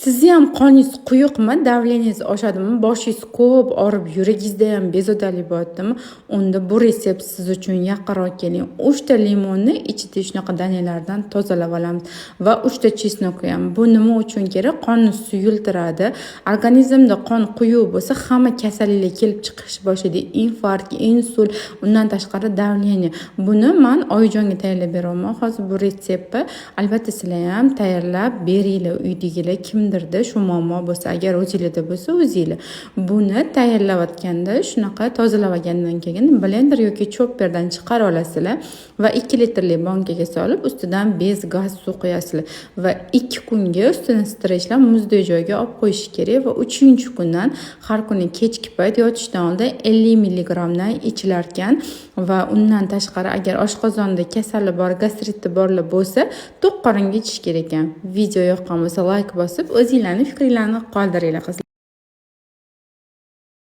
Sizni ham qoningiz quyuqmi, davleningiz oshadimi, boshingiz ko'p og'rib, yuragingizda ham bezovtalik bo'lyaptimi? Unda bu retsept siz uchun yaqinroq keling. 3 ta limonni ichida shunaqa danalardan tozalab olamiz va 3 ta chesnok ham. Bu nima uchun kerak? Qonni suyultiradi. Organizmda qon quyuq bo'lsa, hamma kasalliklar kelib chiqish boshlaydi. Infarkt, insult, undan tashqari davleniya. Buni men oyijonga tayyorlab beraman. Hozir bu retseptni albatta sizlar ham tayyorlab beringlar uydagilar kimdirda shu muammo bo'lsa, agar o'zingizda bo'lsa o'zingizlar. Buni tayyorlayotganda shunaqa tozalab olgandan keyin blender yoki chopperdan chiqarib olasizlar va 2 litrli bankaga solib, ustidan bez, gaz suv quyasizlar va 2 kunga ustini streslab muzday joyga olib qo'yish kerak va 3-kundan har kuni kechki payt yotishdan oldin 50 mg dan ichilar ekan va undan tashqari agar oshqozonda kasali bor, gastriti borlar bo'lsa, to'q qoringa ichish kerak ekan. Video yoqqan bo'lsa like bosib, o'zingizlarning fikringizni qoldiringlar qizlar.